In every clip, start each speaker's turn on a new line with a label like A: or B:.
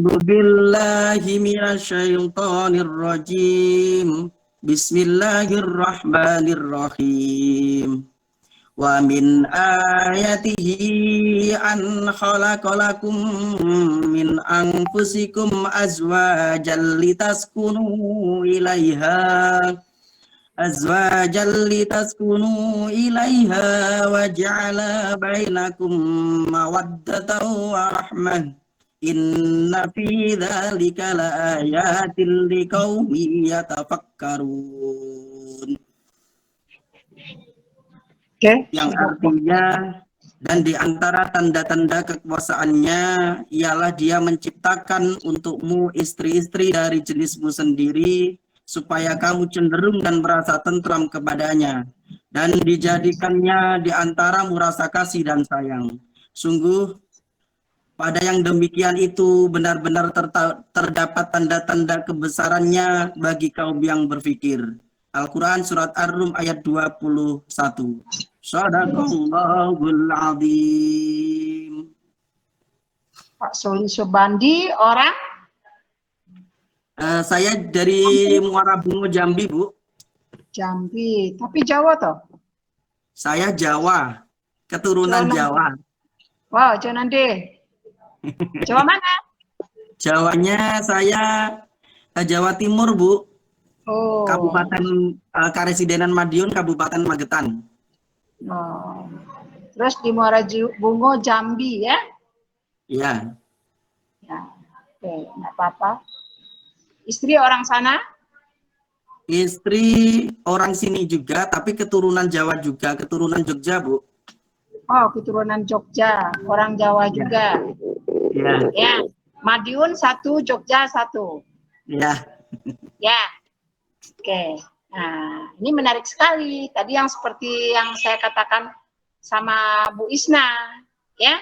A: A'udzu billahi minasyaitonir rajim. Bismillahirrahmanirrahim. Wa min ayatihi an khalaqalakum min anfusikum azwajan litaskunu ilaiha wa ja'ala bainakum mawaddatan wa rahmah. Inna fi dzalika laayatin liqaumin yatafakkarun. Yang artinya, dan di antara tanda-tanda kekuasaannya ialah dia menciptakan untukmu istri-istri dari jenismu sendiri supaya kamu cenderung dan merasa tentram kepadanya, dan dijadikannya di antaramu rasa kasih dan sayang. Sungguh pada yang demikian itu benar-benar terdapat tanda-tanda kebesarannya bagi kaum yang berfikir. Al-Quran Surat Ar-Rum ayat 21. Shadaqallahul Azim.
B: Pak Soli Sobandi, orang?
A: Saya dari Muara Bungo, Jambi, Bu.
B: Jambi, tapi Jawa toh?
A: Saya Jawa, keturunan Jawa.
B: Wow, Jawa nanti. Jawa mana?
A: Jawanya saya Jawa Timur, Bu.
B: Oh.
A: Kabupaten Karesidenan Madiun, Kabupaten Magetan.
B: Oh. Terus di Muara Bungo, Jambi ya?
A: Iya.
B: Ya. Oke, nggak apa-apa. Istri orang sana?
A: Istri orang sini juga, tapi keturunan Jawa juga, keturunan Jogja, Bu.
B: Oh, keturunan Jogja, orang Jawa juga.
A: Iya.
B: Ya, Madiun 1, Jogja 1.
A: Iya.
B: Ya. Oke, nah ini menarik sekali. Tadi yang seperti yang saya katakan sama Bu Isna, ya.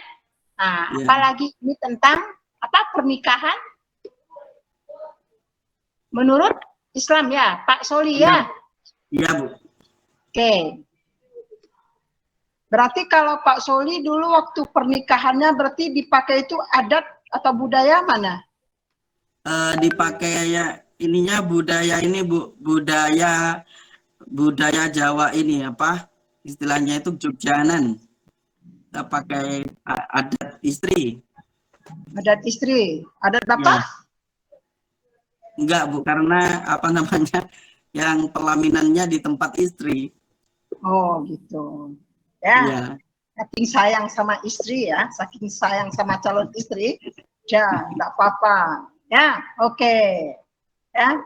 B: Nah,
A: ya.
B: Apalagi ini tentang apa pernikahan menurut Islam ya, Pak Soli ya.
A: Iya, Bu.
B: Oke. Berarti kalau Pak Soli dulu waktu pernikahannya berarti dipakai itu adat atau budaya mana?
A: Dipakai ya ininya budaya ini, Bu, budaya Jawa ini apa istilahnya itu Jogjanan. Kita pakai adat istri.
B: Adat istri, adat bapak?
A: Ya. Enggak, Bu, karena apa namanya yang pelaminannya di tempat istri.
B: Oh gitu ya. Saking sayang sama istri ya, saking sayang sama calon istri, ya enggak apa-apa ya. Oke. Ya,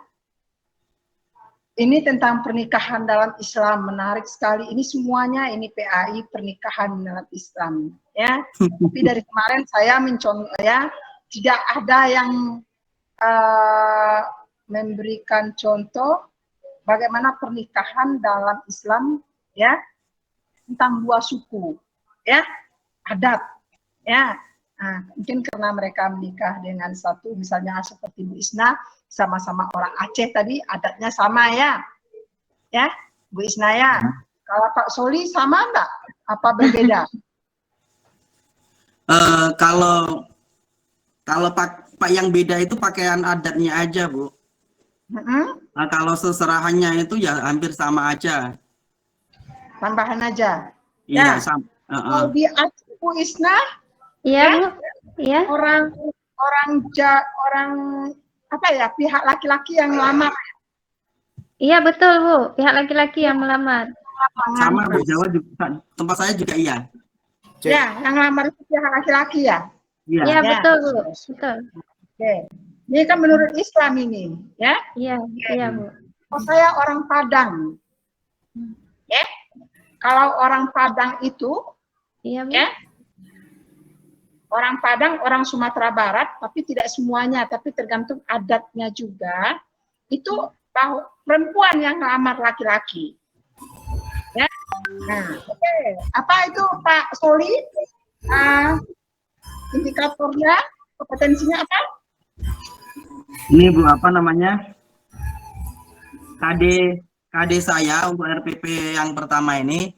B: ini tentang pernikahan dalam Islam, menarik sekali. Ini semuanya ini PAI pernikahan dalam Islam, ya. Tapi dari kemarin saya mencontoh ya, tidak ada yang memberikan contoh bagaimana pernikahan dalam Islam, ya, tentang dua suku, ya, adat, ya. Nah, mungkin karena mereka menikah dengan satu, misalnya seperti Bu Isna, sama-sama orang Aceh tadi, adatnya sama ya, ya, Bu Isna ya. Kalau Pak Soli sama enggak? Apa berbeda?
A: Kalau Pak yang beda itu pakaian adatnya aja, Bu. Nah, kalau seserahannya itu ya hampir sama aja.
B: Tambahan aja.
A: Iya,
B: ya.
A: sama.
B: Kalau di Aceh, Bu Isna,
C: iya,
B: ya,
C: Bu. Iya.
B: orang apa ya, pihak laki-laki yang melamar.
C: Iya betul, Bu, pihak laki-laki yang melamar.
A: Sama Bu, Jawa juga, tempat saya juga iya.
B: Ya, yang melamar itu pihak laki-laki ya.
C: Iya ya, betul, Bu. Betul.
B: Oke. Ini kan menurut Islam ini, ya.
C: Iya, iya, Bu.
B: Oh, saya orang Padang. Ya. Kalau orang Padang itu,
C: iya, Bu.
B: Ya. Orang Padang, orang Sumatera Barat, tapi tidak semuanya, tapi tergantung adatnya juga. Itu perempuan yang melamar laki-laki. Ya. Nah, oke. Apa itu Pak Soli? Indikatornya, kompetensinya apa?
A: Ini Bu, apa namanya? KD saya untuk RPP yang pertama ini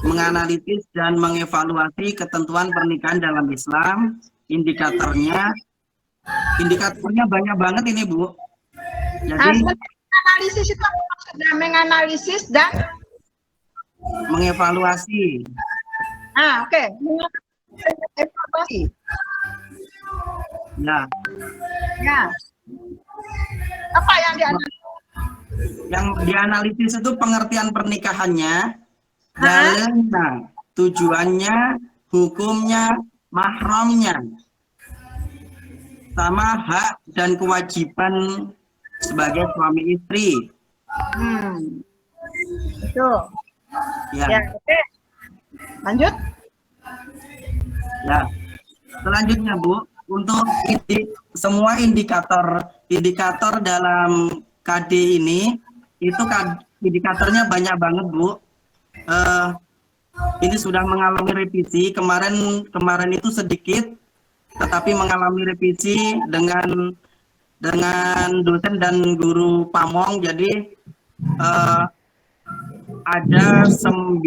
A: menganalisis dan mengevaluasi ketentuan pernikahan dalam Islam. Indikatornya Indikatornya banyak banget ini, Bu. Jadi
B: Analisis itu apa maksudnya? Menganalisis dan
A: mengevaluasi.
B: oke. Evaluasi.
A: Nah,
B: Ya. Apa yang dianalisis?
A: yang dianalisis itu pengertian pernikahannya, dalilnya, tujuannya, hukumnya, mahramnya, sama hak dan kewajiban sebagai suami istri.
B: Itu.
A: Ya,
B: Ya, oke. Lanjut.
A: ya. Selanjutnya, Bu, untuk semua indikator dalam KD ini, itu indikatornya banyak banget, Bu. Ini sudah mengalami revisi. Kemarin itu sedikit, tetapi mengalami revisi dengan dosen dan guru Pamong. Jadi ada 9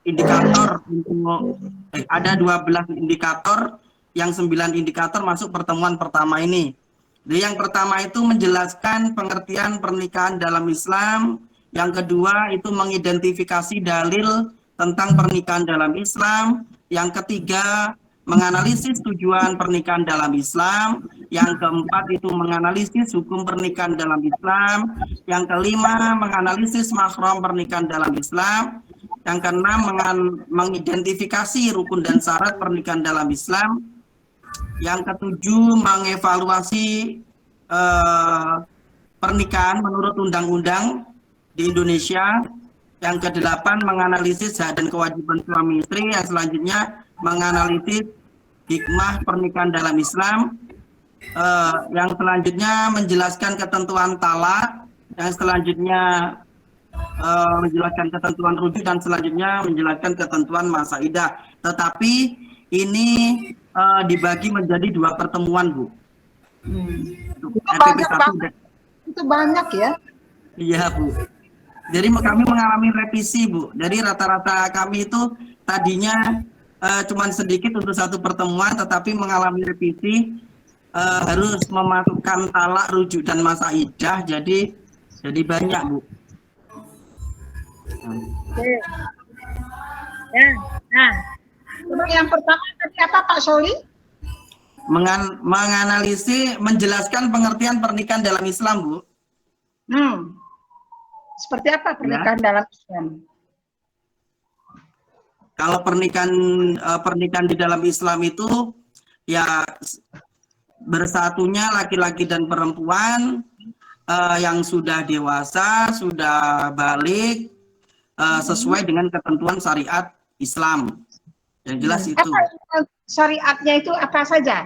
A: indikator untuk ada 12 indikator, yang 9 indikator masuk pertemuan pertama ini. Jadi yang pertama itu menjelaskan pengertian pernikahan dalam Islam, yang kedua itu mengidentifikasi dalil tentang pernikahan dalam Islam, yang ketiga menganalisis tujuan pernikahan dalam Islam, yang keempat itu menganalisis hukum pernikahan dalam Islam, yang kelima menganalisis mahram pernikahan dalam Islam, yang keenam mengidentifikasi rukun dan syarat pernikahan dalam Islam, yang ketujuh mengevaluasi pernikahan menurut undang-undang di Indonesia, yang kedelapan menganalisis hak dan kewajiban suami istri, yang selanjutnya menganalisis hikmah pernikahan dalam Islam, yang selanjutnya menjelaskan ketentuan talak, yang selanjutnya menjelaskan ketentuan rujuk, dan selanjutnya menjelaskan ketentuan masa iddah. Tetapi ini dibagi menjadi 2 pertemuan, Bu.
B: Itu banyak ya?
A: Iya, Bu. Jadi kami mengalami revisi, Bu. Jadi rata-rata kami itu tadinya cuman sedikit untuk 1 pertemuan, tetapi mengalami revisi, harus memasukkan talak, rujuk, dan masa iddah. Jadi banyak, Bu.
B: Oke. Ya. Nah, yang pertama tadi apa, Pak Soli?
A: Menjelaskan pengertian pernikahan dalam Islam, Bu.
B: Seperti apa pernikahan dalam Islam?
A: Kalau pernikahan di dalam Islam itu ya bersatunya laki-laki dan perempuan yang sudah dewasa, sudah balik, sesuai dengan ketentuan syariat Islam. Yang jelas itu.
B: Apa syariatnya itu apa saja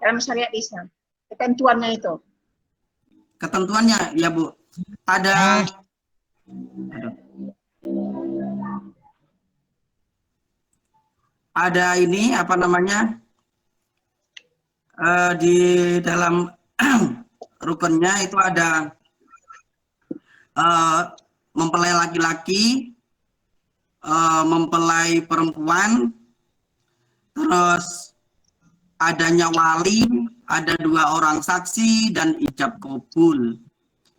B: dalam syariat Islam? Ketentuannya itu?
A: Ketentuannya ya, Bu. Ada ini apa namanya, di dalam rukunnya itu ada mempelai laki-laki, mempelai perempuan, terus adanya wali, ada 2 orang saksi, dan ijab kabul.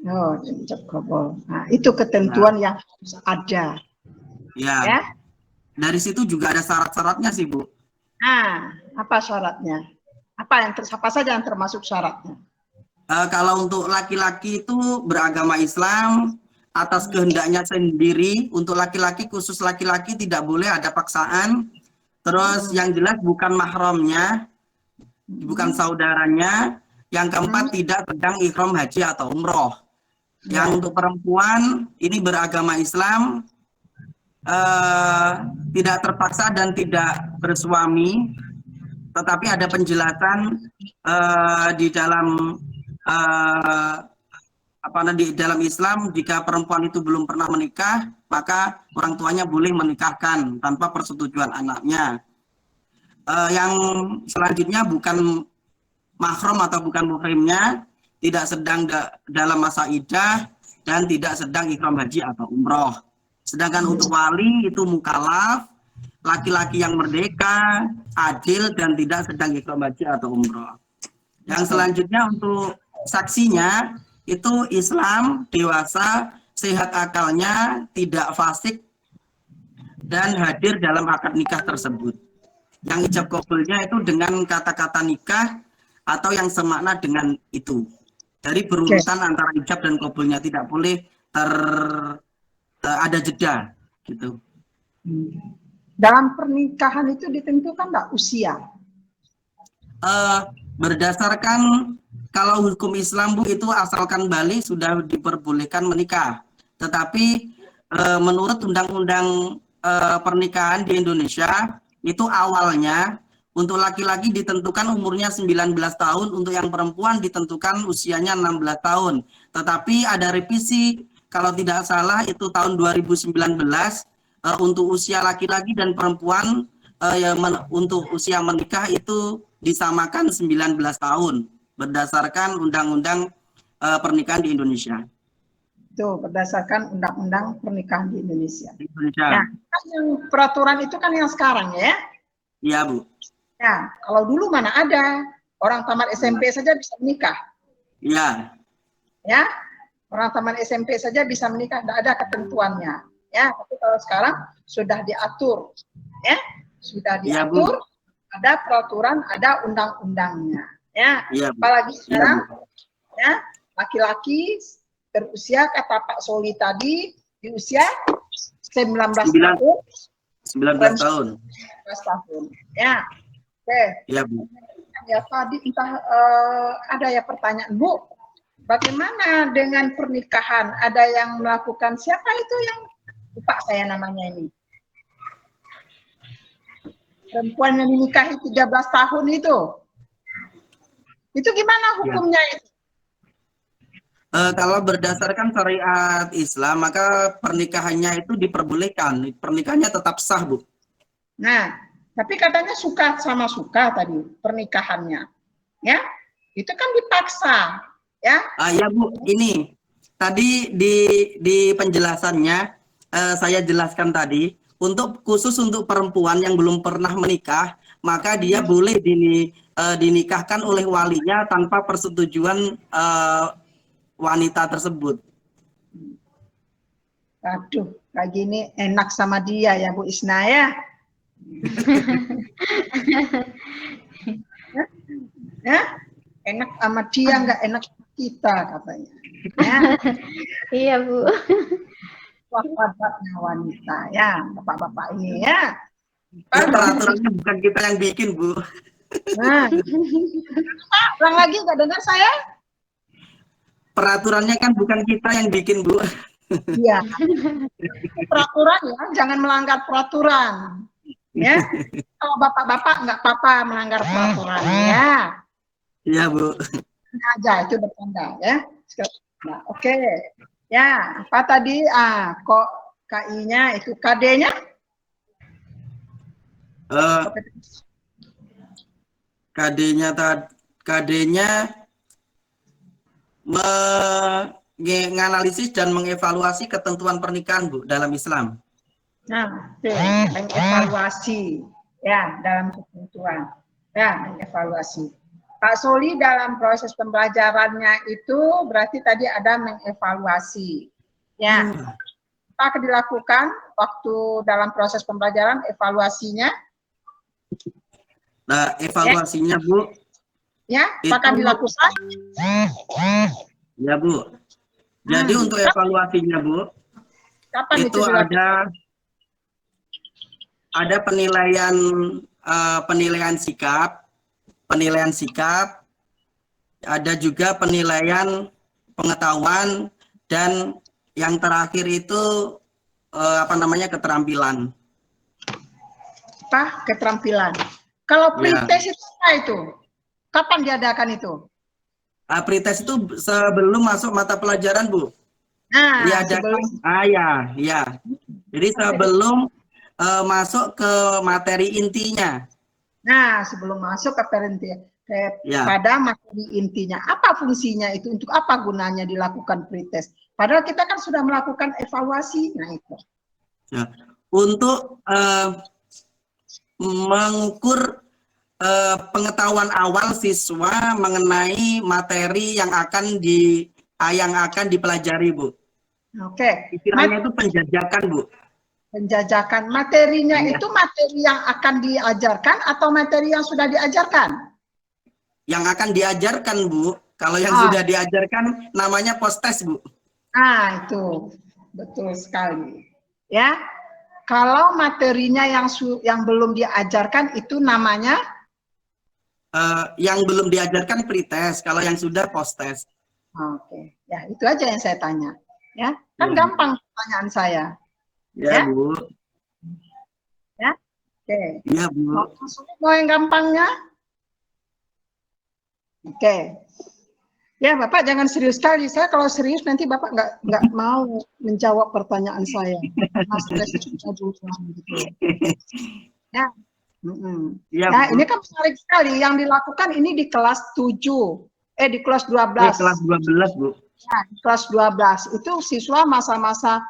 B: Oh, ijab kabul. Nah, itu ketentuan yang harus ada.
A: Ya. Dari situ juga ada syarat-syaratnya sih, Bu.
B: Nah, apa syaratnya? Apa saja yang termasuk syaratnya?
A: Kalau untuk laki-laki itu beragama Islam atas kehendaknya sendiri. Untuk laki-laki, khusus laki-laki, tidak boleh ada paksaan. Terus yang jelas bukan mahramnya, bukan saudaranya. Yang keempat, tidak sedang ihram haji atau umroh. Yang untuk perempuan ini beragama Islam, tidak terpaksa dan tidak bersuami, tetapi ada penjelasan di dalam di dalam Islam, jika perempuan itu belum pernah menikah, maka orang tuanya boleh menikahkan tanpa persetujuan anaknya. Yang selanjutnya bukan mahram atau bukan muhrimnya, tidak sedang dalam masa iddah, dan tidak sedang ihram haji atau umroh. Sedangkan untuk wali itu mukallaf, laki-laki yang merdeka, adil, dan tidak sedang ikhram haji atau umroh. Yang selanjutnya untuk saksinya itu Islam, dewasa, sehat akalnya, tidak fasik, dan hadir dalam akad nikah tersebut. Yang ijab kabulnya itu dengan kata-kata nikah atau yang semakna dengan itu. Dari berurutan antara ijab dan kabulnya, tidak boleh ada jeda gitu.
B: Dalam pernikahan itu ditentukan nggak usia?
A: Berdasarkan kalau hukum Islam Bu itu asalkan balik sudah diperbolehkan menikah. Tetapi menurut undang-undang pernikahan di Indonesia itu awalnya untuk laki-laki ditentukan umurnya 19 tahun, untuk yang perempuan ditentukan usianya 16 tahun. Tetapi ada revisi kalau tidak salah itu tahun 2019 untuk usia laki-laki dan perempuan untuk usia menikah itu disamakan 19 tahun berdasarkan undang-undang pernikahan di Indonesia.
B: Itu berdasarkan undang-undang pernikahan di Indonesia.
A: Indonesia.
B: Nah, kan yang peraturan itu kan yang sekarang ya?
A: Iya Bu.
B: Ya, kalau dulu mana ada orang tamat SMP saja bisa menikah.
A: Iya.
B: Ya, orang tamat SMP saja bisa menikah, tidak ada ketentuannya. Ya, tapi kalau sekarang sudah diatur, ya, sudah diatur, ada peraturan, ada undang-undangnya. Ya, apalagi sekarang, ya, laki-laki berusia kata Pak Soli tadi di usia 19 tahun.
A: 19 tahun.
B: 19 tahun. Ya. Oke.
A: Iya, Bu.
B: Ya tadi entah ada ya pertanyaan, Bu. Bagaimana dengan pernikahan? Ada yang melakukan, siapa itu yang lupa saya namanya ini? Perempuan yang dinikahi 13 tahun itu. Itu gimana hukumnya itu?
A: Kalau berdasarkan syariat Islam, maka pernikahannya itu diperbolehkan. Pernikahannya tetap sah, Bu.
B: Nah, tapi katanya suka sama suka tadi pernikahannya. Ya, itu kan dipaksa. Ya.
A: Ya Bu, ini tadi di penjelasannya saya jelaskan tadi, khusus untuk perempuan yang belum pernah menikah, maka dia boleh dinikahkan oleh walinya tanpa persetujuan wanita tersebut.
B: Aduh, kayak gini enak sama dia ya Bu Isna ya. Ya, enak sama dia, nggak enak sama kita katanya. Ya.
C: Iya Bu.
B: Bapak-bapaknya wanita ya, bapak-bapak ini ya.
A: Peraturannya bukan kita yang bikin, Bu.
B: Nah, ulang lagi nggak dengar saya?
A: Peraturannya kan bukan kita yang bikin, Bu.
B: Iya. Peraturan ya, jangan melanggar peraturan. Ya. Kalau bapak-bapak nggak apa-apa melanggar peraturan ya.
A: Iya, Bu.
B: Aja itu bercanda ya. Nah, oke. Ya, apa tadi? Kok KI-nya itu KD-nya?
A: KD-nya menganalisis dan mengevaluasi ketentuan pernikahan, Bu, dalam Islam.
B: Nah, mengevaluasi ya dalam ketentuan. Ya, mengevaluasi. Pak Soli dalam proses pembelajarannya itu berarti tadi ada mengevaluasi. Ya. Apa dilakukan waktu dalam proses pembelajaran evaluasinya?
A: Nah, evaluasinya, ya. Bu.
B: Ya, akan dilakukan?
A: Ya, Bu. Jadi untuk evaluasinya, Bu,
B: kapan
A: itu ada penilaian sikap, ada juga penilaian pengetahuan, dan yang terakhir itu keterampilan.
B: Apa? Keterampilan. Kalau pretest itu apa itu? Kapan diadakan itu?
A: Pretest itu sebelum masuk mata pelajaran, Bu.
B: Nah,
A: diadakan. Ya. Jadi sebelum masuk ke materi intinya.
B: Nah, sebelum masuk ke pada materi intinya, apa fungsinya itu, untuk apa gunanya dilakukan pretest? Padahal kita kan sudah melakukan evaluasi, nah itu.
A: Ya. Untuk mengukur pengetahuan awal siswa mengenai materi yang akan dipelajari, Bu.
B: Oke.
A: Istilahnya itu penjajakan, Bu.
B: Penjajakan. Materinya
A: Iya.
B: itu materi yang akan diajarkan atau materi yang sudah diajarkan?
A: Yang akan diajarkan, Bu. Kalau yang sudah diajarkan namanya postes, Bu.
B: Itu betul sekali. Ya. Kalau materinya yang belum diajarkan itu namanya
A: yang belum diajarkan pretest, kalau yang sudah postes.
B: Oke. Ya, itu aja yang saya tanya. Ya, kan gampang pertanyaan saya.
A: Ya, Bu.
B: Ya. Oke.
A: Iya, Bu.
B: Mau yang gampangnya? Oke. Ya, Bapak jangan serius sekali. Saya kalau serius nanti Bapak nggak mau menjawab pertanyaan saya. Mas susah dulu gitu. Ya.
A: Ya,
B: Nah,
A: Bu.
B: ini kan menarik sekali. Yang dilakukan ini di kelas 7. Di kelas 12.
A: Kelas 12, Bu.
B: Ya, di kelas 12. Itu siswa masa-masa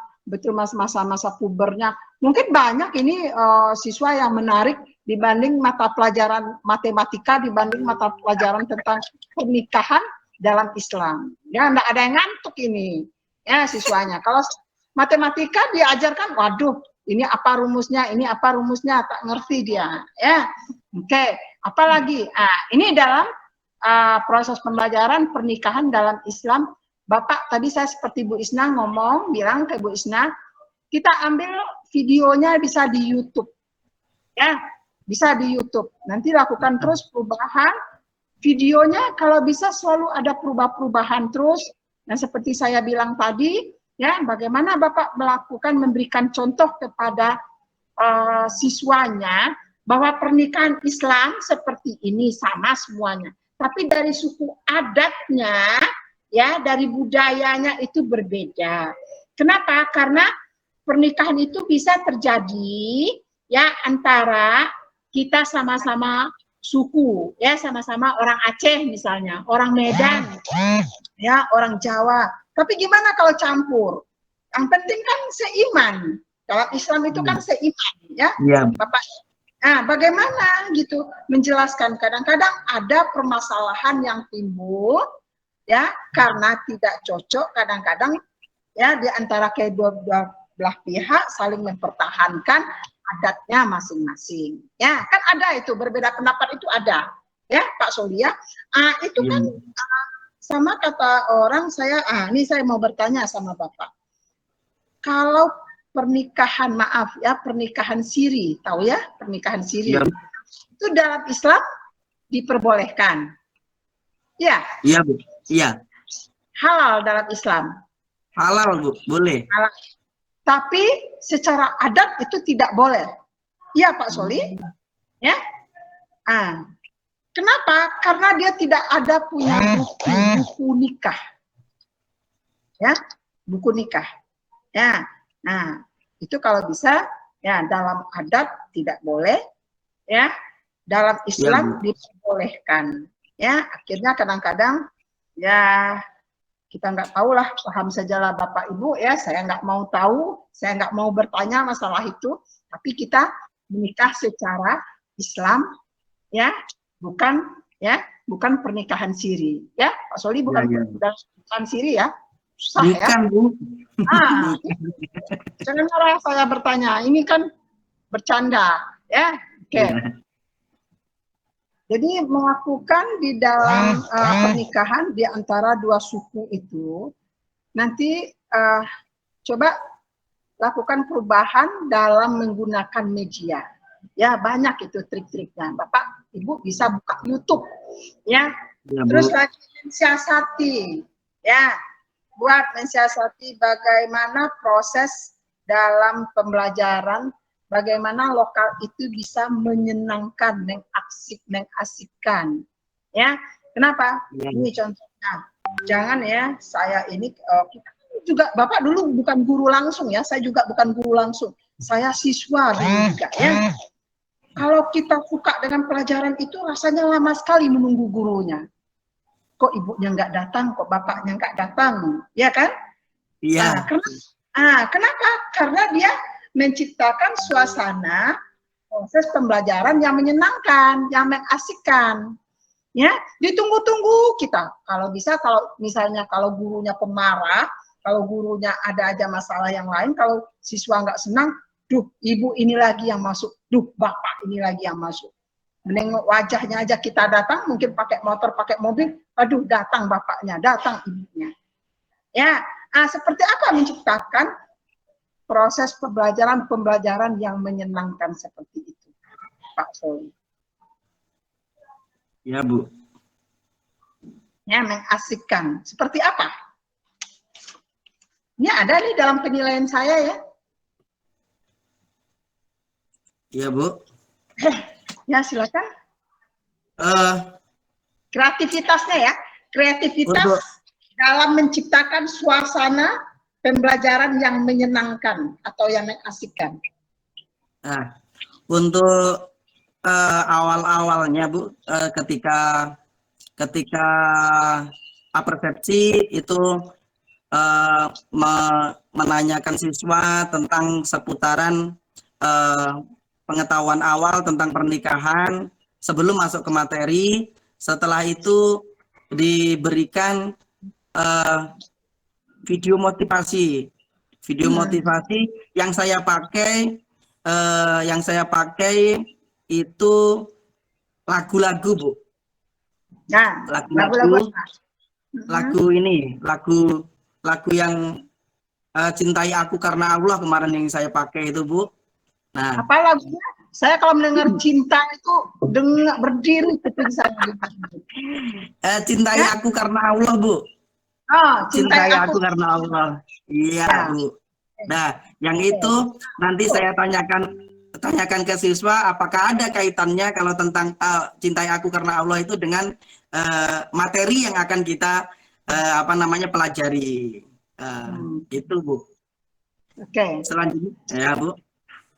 B: pubernya. Mungkin banyak ini siswa yang menarik dibanding mata pelajaran matematika, dibanding mata pelajaran tentang pernikahan dalam Islam. Ya, enggak ada yang ngantuk ini. Ya, siswanya. Kalau matematika diajarkan, waduh, ini apa rumusnya, tak ngerti dia. Ya, oke. Apalagi, ini dalam proses pembelajaran pernikahan dalam Islam. Bapak tadi saya seperti Bu Isna bilang ke Bu Isna, kita ambil videonya bisa di YouTube. Ya, bisa di YouTube. Nanti lakukan terus perubahan. Videonya kalau bisa selalu ada perubahan terus. Nah, seperti saya bilang tadi, ya, bagaimana Bapak memberikan contoh kepada siswanya bahwa pernikahan Islam seperti ini sama semuanya. Tapi dari suku adatnya, ya, dari budayanya itu berbeda. Kenapa? Karena pernikahan itu bisa terjadi ya antara kita sama-sama suku, ya, sama-sama orang Aceh misalnya, orang Medan, ya, orang Jawa. Tapi gimana kalau campur? Yang penting kan seiman. Kalau Islam itu kan seiman, ya, Bapak. Nah, bagaimana gitu menjelaskan? Kadang-kadang ada permasalahan yang timbul, ya, karena tidak cocok. Kadang-kadang ya di antara kedua belah pihak saling mempertahankan adatnya masing-masing. Ya, kan ada itu berbeda pendapat itu ada, ya, Pak Solia. Itu kan sama kata orang saya. Ini saya mau bertanya sama Bapak. Kalau pernikahan, maaf ya, pernikahan siri, tahu ya, pernikahan siri. Itu dalam Islam diperbolehkan. Ya.
A: Iya, Bu. Iya.
B: Halal dalam Islam.
A: Halal, Bu, boleh.
B: Halal. Tapi secara adat itu tidak boleh. Iya, Pak Soli. Ya. Kenapa? Karena dia tidak ada punya buku nikah. Ya, buku nikah. Ya. Nah, itu kalau bisa ya dalam adat tidak boleh, ya. Dalam Islam diperbolehkan. Ya, akhirnya kadang-kadang ya kita nggak tahu lah, paham sajalah Bapak Ibu, ya, saya nggak mau tahu, saya nggak mau bertanya masalah itu, tapi kita menikah secara Islam, ya, bukan pernikahan siri, ya, Pak Soli, bukan pernikahan siri, ya, susah, bukan, ya, Bu. Jangan marah saya bertanya, ini kan bercanda, ya, oke. Jadi melakukan di dalam pernikahan di antara dua suku itu, nanti coba lakukan perubahan dalam menggunakan media. Ya, banyak itu trik-triknya. Bapak, Ibu bisa buka YouTube, ya. Terus lagi mensiasati, ya. Buat mensiasati bagaimana proses dalam pembelajaran, bagaimana lokal itu bisa menyenangkan, mengasikkan, ya. Kenapa? Ini contohnya. Jangan ya, saya ini kita juga, Bapak dulu bukan guru langsung, ya. Saya juga bukan guru langsung. Saya siswa dulu juga, ya. Kalau kita suka dengan pelajaran itu rasanya lama sekali menunggu gurunya. Kok ibunya nggak datang, kok bapaknya nggak datang, ya kan? Iya. Kenapa? Karena dia menciptakan suasana proses pembelajaran yang menyenangkan, yang mengasikkan. Ya, ditunggu-tunggu kita. Kalau bisa, kalau misalnya kalau gurunya pemarah, kalau gurunya ada aja masalah yang lain, kalau siswa nggak senang, duh, ibu ini lagi yang masuk, duh, bapak ini lagi yang masuk. Menengok wajahnya aja kita datang, mungkin pakai motor, pakai mobil, aduh, datang bapaknya, datang ibunya. Ya, seperti apa menciptakan proses pembelajaran yang menyenangkan seperti itu, Pak Soli?
A: Ya, Bu.
B: Ya, mengasikkan. Seperti apa? Ini ada nih dalam penilaian saya ya.
A: Ya, Bu.
B: Ya, silakan. Kreativitasnya ya. Kreativitas
A: Untuk
B: dalam menciptakan suasana pembelajaran yang menyenangkan atau yang mengasikkan.
A: Nah, untuk awal-awalnya Bu, ketika persepsi itu menanyakan siswa tentang seputaran pengetahuan awal tentang pernikahan sebelum masuk ke materi. Setelah itu diberikan video motivasi yang saya pakai itu lagu-lagu, Bu.
B: Nah,
A: lagu yang Cintai Aku Karena Allah kemarin yang saya pakai itu, Bu. Nah,
B: apa lagunya? Saya kalau mendengar cinta itu berdiri kuping saya.
A: Cintai Aku Karena Allah, Bu.
B: Oh,
A: Cintai Aku Karena Allah. Iya, ya, Bu. Nah, yang itu nanti saya tanyakan ke siswa apakah ada kaitannya kalau tentang Cintai Aku Karena Allah itu dengan materi yang akan kita pelajari. Itu, Bu.
B: Oke.
A: Selanjutnya, ya, Bu.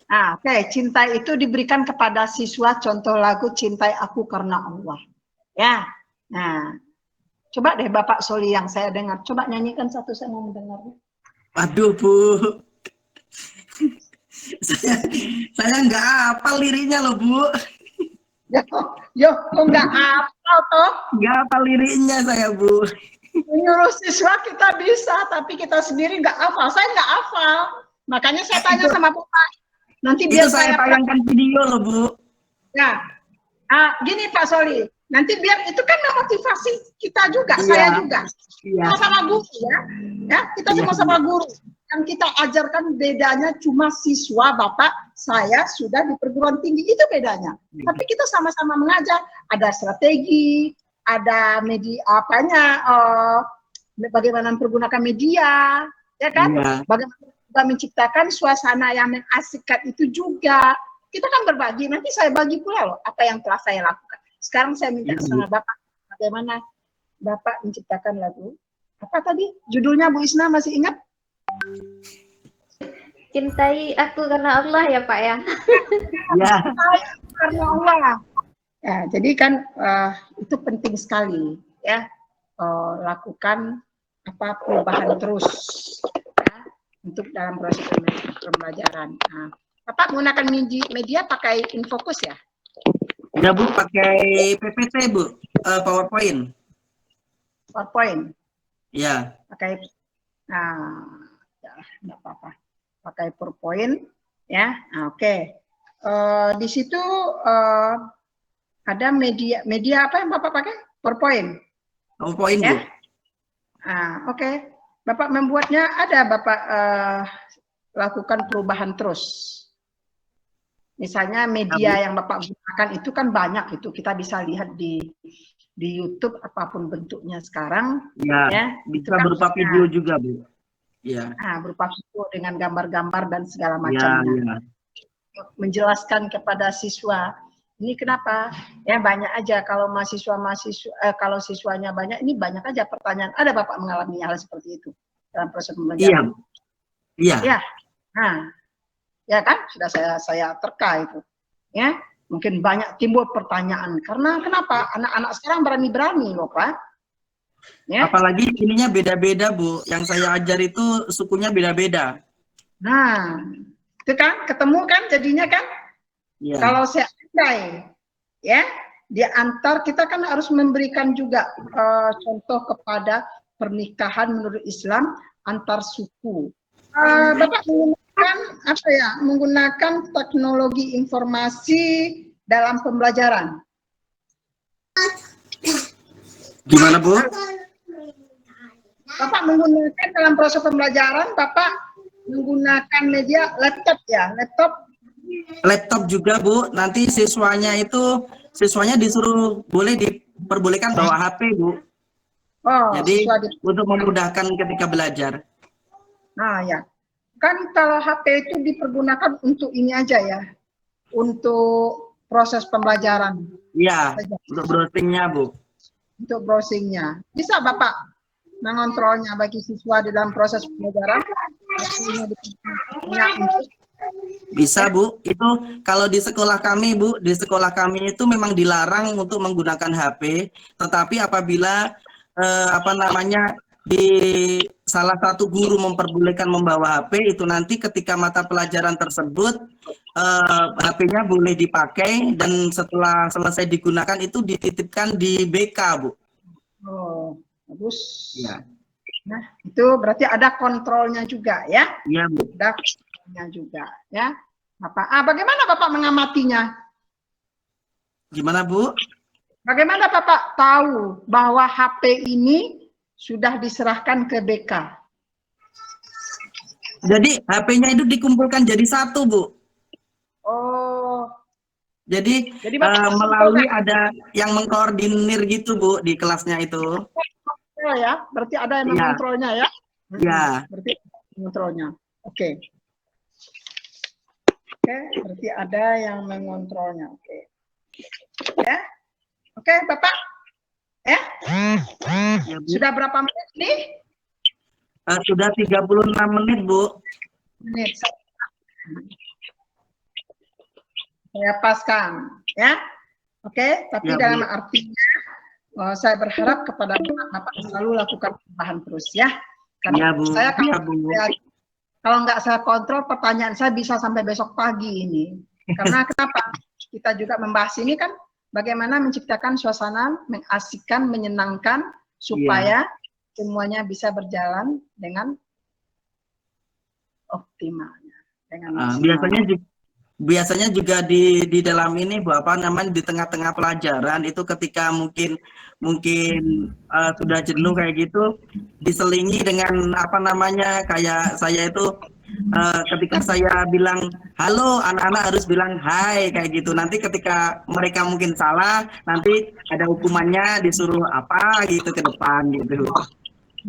B: Oke. Cinta itu diberikan kepada siswa, contoh lagu Cintai Aku Karena Allah. Ya. Nah, coba deh Bapak Soli yang saya dengar. Coba nyanyikan satu, saya mau mendengarnya.
A: Aduh, Bu. saya nggak hafal liriknya loh, Bu.
B: Yo, kok nggak hafal toh?
A: Nggak hafal liriknya saya, Bu.
B: Menyuruh siswa kita bisa, tapi kita sendiri nggak hafal. Saya nggak hafal. Makanya saya tanya sama Bapak. Nanti biar
A: saya tayangkan video loh, Bu.
B: Ya. Gini Pak Soli. Nanti biar itu kan memotivasi kita juga, saya juga. Sama-sama guru ya. Kita sama-sama guru. Yang kita ajarkan bedanya cuma siswa Bapak, saya sudah di perguruan tinggi, itu bedanya. Tapi kita sama-sama mengajar, ada strategi, ada media bagaimana mempergunakan media, ya kan? Bagaimana kita menciptakan suasana yang mengasikkan itu juga. Kita kan berbagi, nanti saya bagi pula loh apa yang telah saya lakukan. Sekarang saya minta sama Bapak, bagaimana Bapak menciptakan lagu. Apa tadi? Judulnya Bu Isna masih ingat?
C: Cintai Aku Karena Allah ya Pak ya?
A: Ya.
B: Cintai Karena Allah. Ya, jadi kan itu penting sekali ya. Lakukan perubahan terus ya, untuk dalam proses pembelajaran. Bapak menggunakan media pakai Infocus ya?
A: Ya, Bu, pakai PPT, Bu. PowerPoint.
B: PowerPoint.
A: Ya.
B: Pakai nggak apa-apa. Pakai PowerPoint ya. Oke. Di situ ada media apa yang Bapak pakai? PowerPoint.
A: PowerPoint,
B: ya?
A: Bu.
B: Oke. Bapak membuatnya ada, Bapak lakukan perubahan terus. Misalnya media yang Bapak gunakan itu kan banyak, itu kita bisa lihat di YouTube apapun bentuknya sekarang.
A: Ya, bisa kan berupa video juga, Bu. Ya.
B: Berupa video dengan gambar-gambar dan segala macamnya.
A: Ya.
B: Menjelaskan kepada siswa, ini kenapa? Ya banyak aja kalau kalau siswanya banyak, ini banyak aja pertanyaan. Ada Bapak mengalami hal seperti itu dalam proses pembelajaran?
A: Iya.
B: Ya. Ya kan sudah saya terka itu ya, mungkin banyak timbul pertanyaan karena kenapa anak-anak sekarang berani-berani loh Pak ya?
A: Apalagi ininya beda-beda, Bu, yang saya ajar itu sukunya beda-beda.
B: Nah itu kan ketemu kan jadinya kan
A: Ya.
B: Kalau seandainya ya diantar, kita kan harus memberikan juga contoh kepada pernikahan menurut Islam antar suku. Bapak menggunakan apa ya? Menggunakan teknologi informasi dalam pembelajaran.
A: Gimana, Bu?
B: Bapak menggunakan dalam proses pembelajaran, Bapak menggunakan media laptop ya,
A: Laptop juga, Bu. Nanti siswanya disuruh diperbolehkan bawa HP, Bu.
B: Oh,
A: Jadi
B: siswa
A: untuk memudahkan ketika belajar.
B: Nah ya, kan kalau HP itu dipergunakan untuk ini aja ya, untuk proses pembelajaran.
A: Iya, untuk browsingnya, Bu.
B: Untuk browsingnya. Bisa Bapak mengontrolnya bagi siswa di dalam proses pembelajaran?
A: Bisa, Bu. Itu kalau di sekolah kami, Bu, di sekolah kami itu memang dilarang untuk menggunakan HP, tetapi apabila di salah satu guru memperbolehkan membawa HP, itu nanti ketika mata pelajaran tersebut HP-nya boleh dipakai dan setelah selesai digunakan itu dititipkan di BK, Bu.
B: Oh, bagus.
A: Ya.
B: Nah, itu berarti ada kontrolnya juga ya?
A: Iya, Bu.
B: Ada kontrolnya juga ya. Bapak, bagaimana Bapak mengamatinya?
A: Gimana, Bu?
B: Bagaimana Bapak tahu bahwa HP ini sudah diserahkan ke BK?
A: Jadi HP-nya itu dikumpulkan jadi satu, Bu.
B: Oh.
A: Jadi
B: melalui
A: melalui ada yang mengkoordinir gitu, Bu, di kelasnya itu.
B: Ya, berarti ada yang mengontrolnya ya?
A: Ya.
B: Berarti mengontrolnya. Oke. Oke, berarti ada yang mengontrolnya. Oke. Ya. Oke, Bapak. Ya.
A: Ya, Bu.
B: Sudah berapa menit nih?
A: Sudah 36 menit, Bu.
B: Menit. Saya paskan, ya. Oke, tapi
A: Ya,
B: dalam
A: Bu.
B: artinya saya berharap kepada Bapak selalu lakukan perubahan terus ya. Karena
A: Ya, Bu.
B: saya kalau nggak saya kontrol, pertanyaan saya bisa sampai besok pagi ini. Karena kenapa? Kita juga membahas ini kan bagaimana menciptakan suasana mengasihkan, menyenangkan supaya semuanya bisa berjalan dengan optimalnya. Dengan
A: biasanya juga di dalam ini, Bu, di tengah-tengah pelajaran itu ketika mungkin sudah jenuh kayak gitu, diselingi dengan kayak saya itu ketika saya bilang halo, anak-anak harus bilang hai kayak gitu. Nanti ketika mereka mungkin salah, nanti ada hukumannya, disuruh apa gitu ke depan gitu.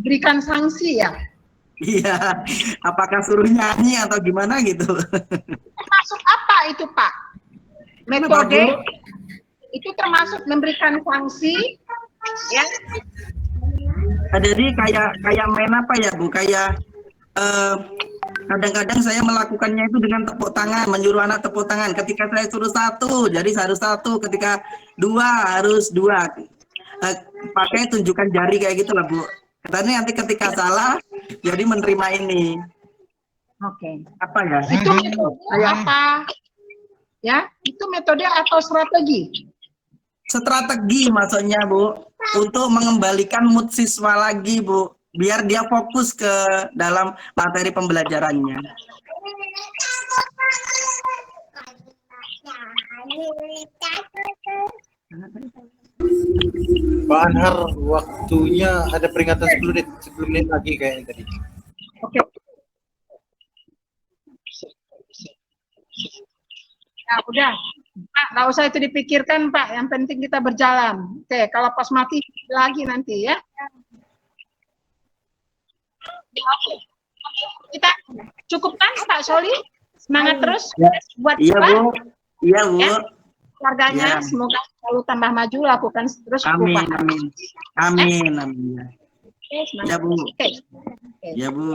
B: Berikan sanksi ya.
A: Iya, apakah suruh nyanyi atau gimana gitu?
B: Termasuk apa itu, Pak? Metode itu termasuk memberikan sanksi, ya?
A: Jadi kayak main apa ya, Bu? Kayak kadang-kadang saya melakukannya itu dengan tepuk tangan, menyuruh anak tepuk tangan. Ketika saya suruh satu, jadi harus satu. Ketika dua, harus dua. Pakai tunjukkan jari kayak gitu lah, Bu. Katanya nanti ketika salah, jadi menerima ini.
B: Oke.
A: Apa ya?
B: Itu metode apa? Ya, itu metode atau strategi?
A: Strategi maksudnya, Bu, untuk mengembalikan mood siswa lagi, Bu, biar dia fokus ke dalam materi pembelajarannya.
D: Pak Anhar, waktunya ada peringatan 10 menit lagi kayaknya tadi.
B: Oke. Nah, udah. Pak, nggak usah itu dipikirkan, Pak. Yang penting kita berjalan. Oke, kalau pas mati lagi nanti ya. Oke. Kita cukupkan, Pak Soli. Semangat terus buat
A: Iya, Bu. Iya, Bu.
B: Ya. Keluarganya semoga selalu tambah maju, lakukan terus.
A: Amin, amin. Amin, amin.
B: Oke, semangat.
A: Ya, Bu.
B: Oke.
A: Ya, Bu.